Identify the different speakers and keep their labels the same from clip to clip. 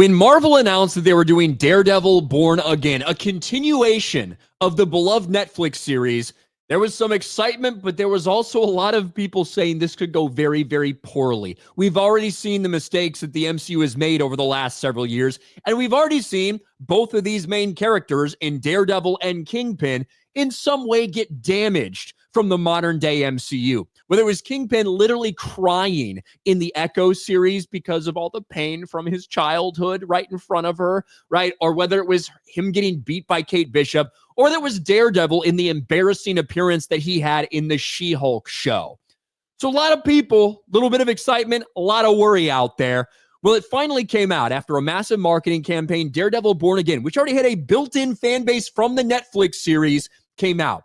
Speaker 1: When Marvel announced that they were doing Daredevil Born Again, a continuation of the beloved Netflix series, there was some excitement, but there was also a lot of people saying this could go very, very poorly. We've already seen the mistakes that the MCU has made over the last several years, and we've already seen both of these main characters in Daredevil and Kingpin in some way get damaged from the modern day MCU. Whether it was Kingpin literally crying in the Echo series because of all the pain from his childhood right in front of her, right? Or whether it was him getting beat by Kate Bishop, or there was Daredevil in the embarrassing appearance that he had in the She-Hulk show. So a lot of people, a little bit of excitement, a lot of worry out there. Well, it finally came out after a massive marketing campaign. Daredevil Born Again, which already had a built-in fan base from the Netflix series, came out.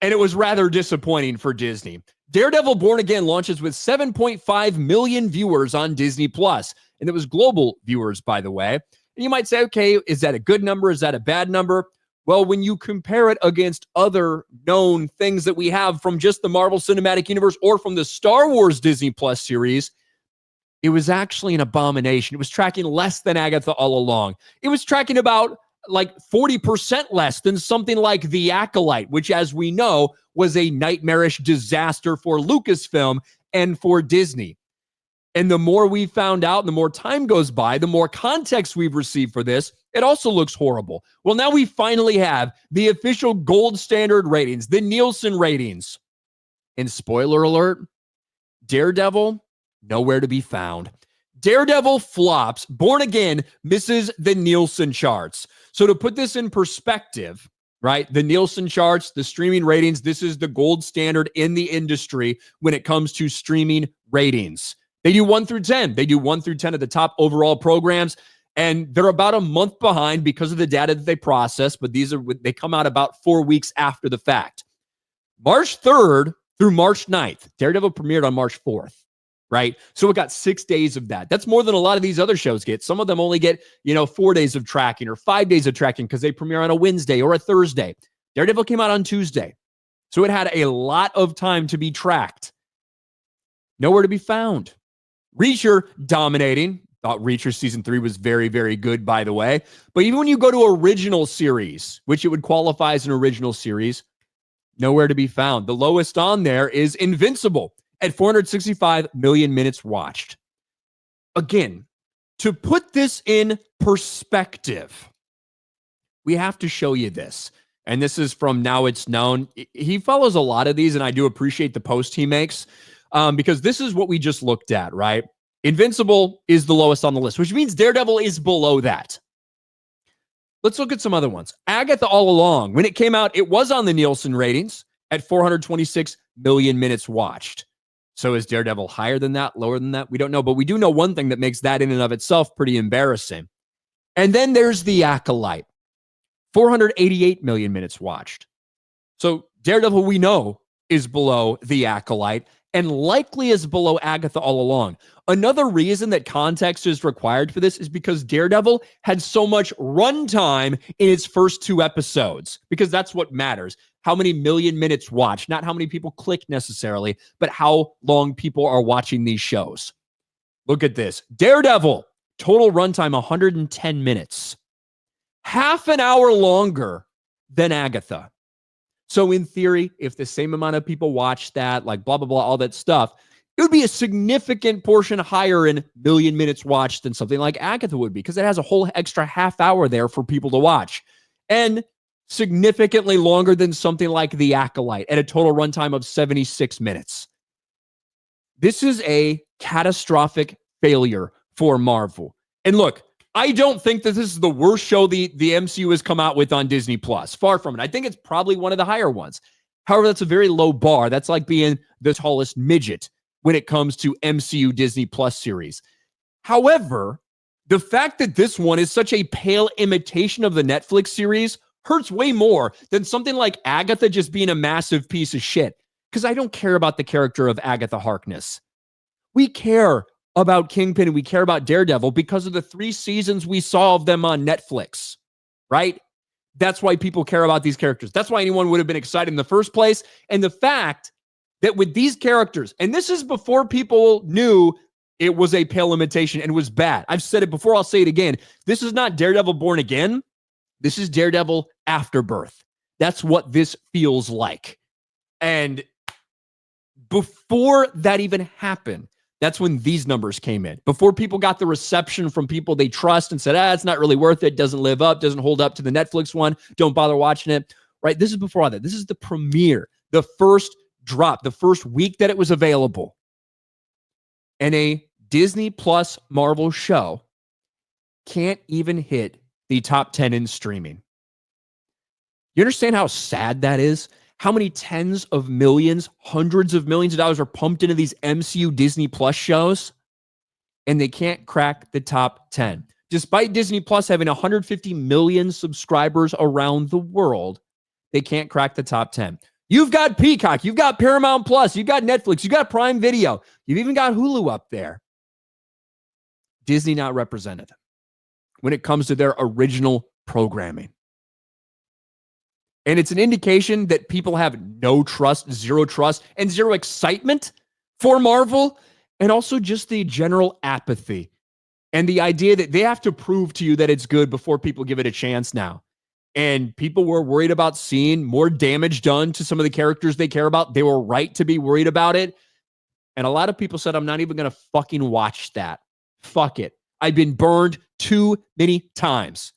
Speaker 1: And it was rather disappointing for Disney. Daredevil Born Again launches with 7.5 million viewers on Disney+. And it was global viewers, by the way. And you might say, okay, is that a good number? Is that a bad number? Well, when you compare it against other known things that we have from just the Marvel Cinematic Universe or from the Star Wars Disney Plus series, it was actually an abomination. It was tracking less than Agatha All Along. It was tracking about like 40% less than something like The Acolyte, which, as we know, was a nightmarish disaster for Lucasfilm and for Disney. And the more we found out, and the more time goes by, the more context we've received for this, it also looks horrible. Well, now we finally have the official gold standard ratings, the Nielsen ratings. And spoiler alert, Daredevil, nowhere to be found. Daredevil flops. Born Again misses the Nielsen charts. So to put this in perspective, right, the Nielsen charts, the streaming ratings, this is the gold standard in the industry when it comes to streaming ratings. They do 1 through 10. They do 1 through 10 of the top overall programs, and they're about a month behind because of the data that they process, but they come out about 4 weeks after the fact. March 3rd through March 9th, Daredevil premiered on March 4th. Right? So it got 6 days of that. That's more than a lot of these other shows get. Some of them only get, 4 days of tracking or 5 days of tracking because they premiere on a Wednesday or a Thursday. Daredevil came out on Tuesday. So it had a lot of time to be tracked. Nowhere to be found. Reacher dominating. Thought Reacher season 3 was very, very good, by the way. But even when you go to original series, which it would qualify as an original series, nowhere to be found. The lowest on there is Invincible at 465 million minutes watched. Again, to put this in perspective, we have to show you this. And this is from Now It's Known. He follows a lot of these, and I do appreciate the post he makes because this is what we just looked at, right? Invincible is the lowest on the list, which means Daredevil is below that. Let's look at some other ones. Agatha All Along, when it came out, it was on the Nielsen ratings at 426 million minutes watched. So is Daredevil higher than that, lower than that? We don't know, but we do know one thing that makes that in and of itself pretty embarrassing. And then there's The Acolyte, 488 million minutes watched. So Daredevil, we know, is below The Acolyte and likely is below Agatha All Along. Another reason that context is required for this is because Daredevil had so much runtime in its first 2 episodes, because that's what matters. How many million minutes watched, not how many people click necessarily, but how long people are watching these shows. Look at this. Daredevil, total runtime 110 minutes. Half an hour longer than Agatha. So in theory, if the same amount of people watch that, like blah, blah, blah, all that stuff, it would be a significant portion higher in million minutes watched than something like Agatha would be, because it has a whole extra half hour there for people to watch. And significantly longer than something like The Acolyte at a total runtime of 76 minutes. This is a catastrophic failure for Marvel. And look, I don't think that this is the worst show the MCU has come out with on Disney+. Far from it. I think it's probably one of the higher ones. However, that's a very low bar. That's like being the tallest midget when it comes to MCU Disney Plus series. However, the fact that this one is such a pale imitation of the Netflix series hurts way more than something like Agatha just being a massive piece of shit. Because I don't care about the character of Agatha Harkness. We care about Kingpin and we care about Daredevil because of the 3 seasons we saw of them on Netflix, right? That's why people care about these characters. That's why anyone would have been excited in the first place. And the fact that with these characters, and this is before people knew It was a pale imitation and was bad. I've said it before. I'll say it again. This is not Daredevil Born Again. This is Daredevil Afterbirth. That's what this feels like. And before that even happened, that's when these numbers came in. Before people got the reception from people they trust and said, it's not really worth it, doesn't live up, doesn't hold up to the Netflix one, don't bother watching it, right? This is before all that. This is the premiere, the first drop, the first week that it was available. And a Disney Plus Marvel show can't even hit the top 10 in streaming. You understand how sad that is? How many tens of millions, hundreds of millions of dollars are pumped into these MCU Disney Plus shows, and they can't crack the top 10. Despite Disney Plus having 150 million subscribers around the world, they can't crack the top 10. You've got Peacock, you've got Paramount Plus, you've got Netflix, you've got Prime Video, you've even got Hulu up there. Disney not represented when it comes to their original programming. And it's an indication that people have no trust, zero trust, and zero excitement for Marvel, and also just the general apathy and the idea that they have to prove to you that it's good before people give it a chance now. And people were worried about seeing more damage done to some of the characters they care about. They were right to be worried about it. And a lot of people said, I'm not even going to fucking watch that. Fuck it. I've been burned too many times.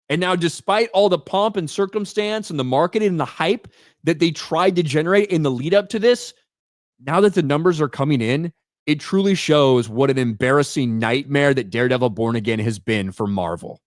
Speaker 1: And now, despite all the pomp and circumstance and the marketing and the hype that they tried to generate in the lead up to this, now that the numbers are coming in, it truly shows what an embarrassing nightmare that Daredevil Born Again has been for Marvel.